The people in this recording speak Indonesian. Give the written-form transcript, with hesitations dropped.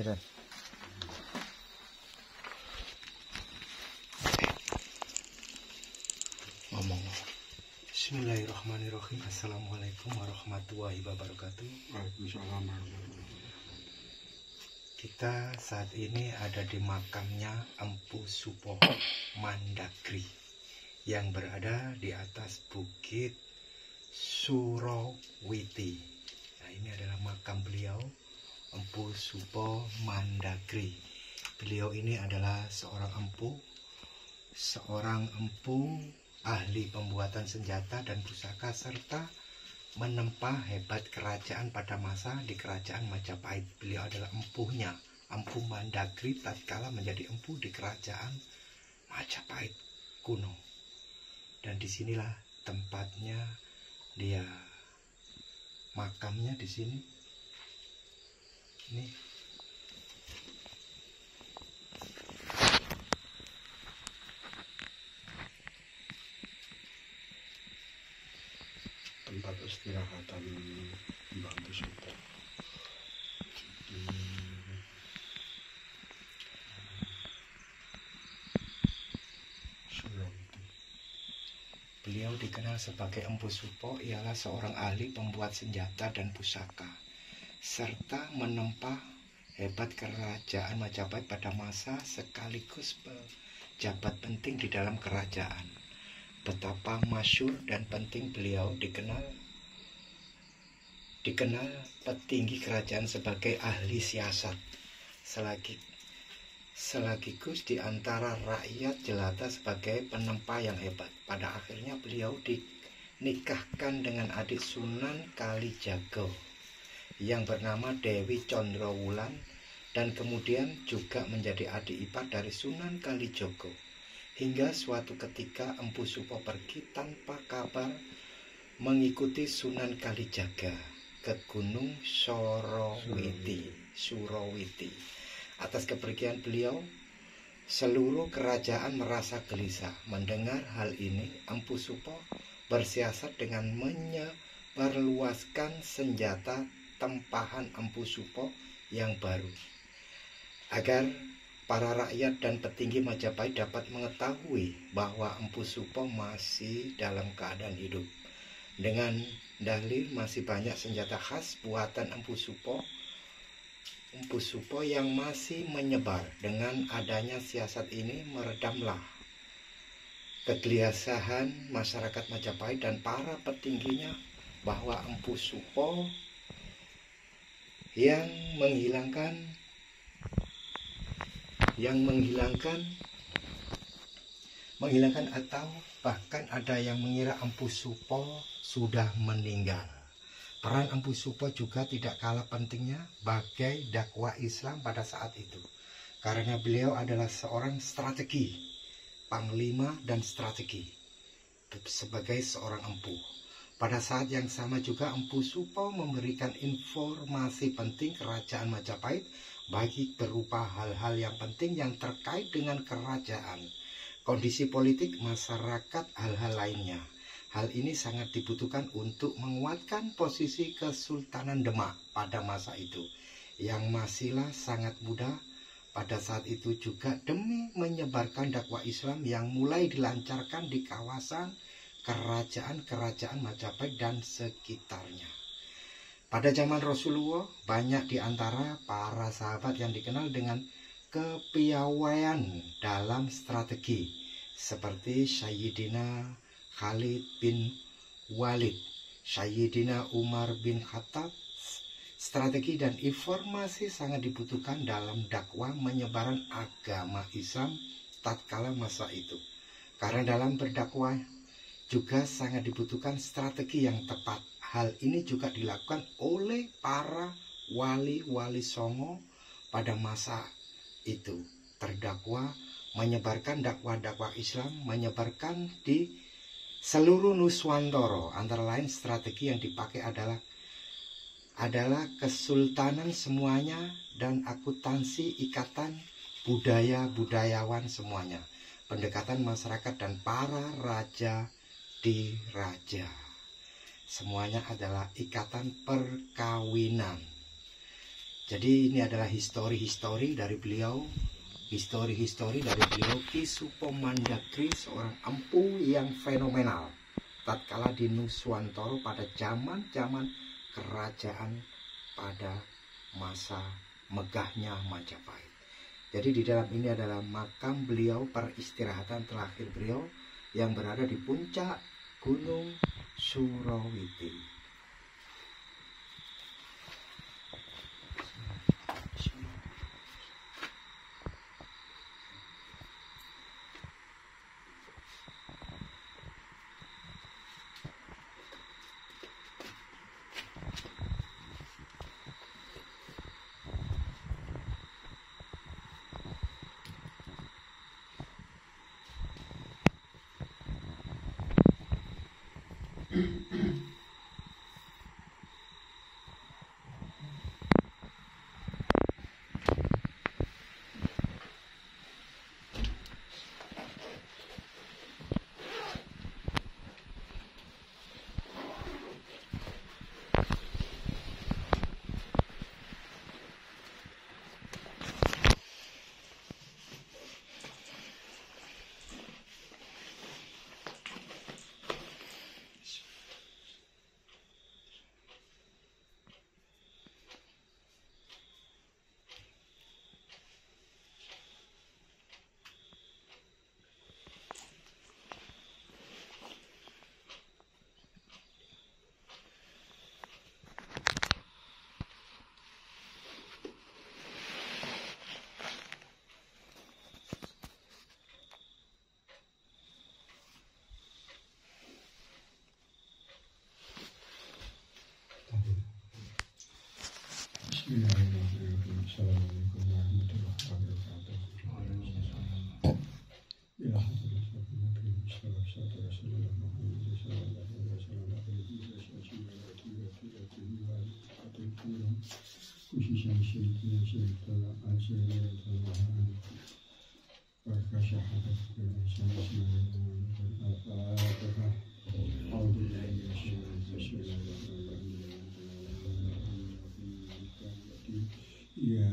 Silakan. Ngomong. Bismillahirrahmanirrahim. Assalamualaikum warahmatullahi wabarakatuh. Waalaikumsalam warahmatullahi wabarakatuh. Kita saat ini ada di makamnya Empu Supo Mandagri yang berada di atas bukit Surawiti. Nah, ini adalah makam beliau, Empu Supo Mandagri. Beliau ini adalah seorang empu ahli pembuatan senjata dan pusaka, serta menempa hebat kerajaan pada masa di kerajaan Majapahit. Beliau adalah empunya, Empu Mandagri tatkala menjadi empu di kerajaan Majapahit kuno. Dan disinilah tempatnya dia, makamnya di sini. Ini Tempat istirahatan Mbah Supo di Surawiti. beliau dikenal sebagai Empu Supo, ialah seorang ahli pembuat senjata dan pusaka, serta menempa hebat kerajaan Majapahit pada masa, sekaligus pejabat penting di dalam kerajaan. Betapa masyhur dan penting beliau dikenal petinggi kerajaan sebagai ahli siasat, sekaligus di antara rakyat jelata sebagai penempa yang hebat. Pada akhirnya beliau dinikahkan dengan adik Sunan Kalijaga yang bernama Dewi Condrowulan, dan kemudian juga menjadi adik ipar dari Sunan Kalijogo. Hingga suatu ketika Empu Supo pergi tanpa kabar mengikuti Sunan Kalijaga ke Gunung Surawiti. Atas kepergian beliau, seluruh kerajaan merasa gelisah. Mendengar hal ini, Empu Supo bersiasat dengan menyebarluaskan senjata tempahan Empu Supo yang baru, agar para rakyat dan petinggi Majapahit dapat mengetahui bahwa Empu Supo masih dalam keadaan hidup. Dengan dalil masih banyak senjata khas buatan Empu Supo yang masih menyebar. Dengan adanya siasat ini meredamlah kegelisahan masyarakat Majapahit dan para petingginya bahwa Empu Supo yang menghilangkan atau bahkan ada yang mengira Empu Supo sudah meninggal. Peran Empu Supo juga tidak kalah pentingnya bagai dakwah Islam pada saat itu, karena beliau adalah seorang strategi, panglima dan strategi sebagai seorang empu. Pada saat yang sama juga Empu Supo memberikan informasi penting kerajaan Majapahit, bagi berupa hal-hal yang penting yang terkait dengan kerajaan, kondisi politik, masyarakat, hal-hal lainnya. Hal ini sangat dibutuhkan untuk menguatkan posisi Kesultanan Demak pada masa itu, yang masihlah sangat muda pada saat itu, juga demi menyebarkan dakwah Islam yang mulai dilancarkan di kawasan kerajaan-kerajaan Majapahit dan sekitarnya. Pada zaman Rasulullah, banyak di antara para sahabat yang dikenal dengan kepiawaian dalam strategi, seperti Sayyidina Khalid bin Walid, Sayyidina Umar bin Khattab. Strategi dan informasi sangat dibutuhkan dalam dakwah menyebaran agama Islam tatkala masa itu, karena dalam berdakwah juga sangat dibutuhkan strategi yang tepat. Hal ini juga dilakukan oleh para wali-wali songo pada masa itu. Terdakwa menyebarkan dakwah-dakwah Islam, menyebarkan di seluruh Nuswantara. Antara lain strategi yang dipakai adalah kesultanan semuanya dan akuntansi ikatan budayawan semuanya, pendekatan masyarakat dan para raja di raja. Semuanya adalah ikatan perkawinan. Jadi ini adalah histori-histori dari beliau, Ki Supo Mandagri, seorang empu yang fenomenal tatkala di Nuswantara pada zaman kerajaan pada masa megahnya Majapahit. Jadi di dalam ini adalah makam beliau, peristirahatan terakhir beliau yang berada di puncak Gunung Surawiti. Bismillahirrahmanirrahim. Assalamualaikum warahmatullahi wabarakatuh. Ya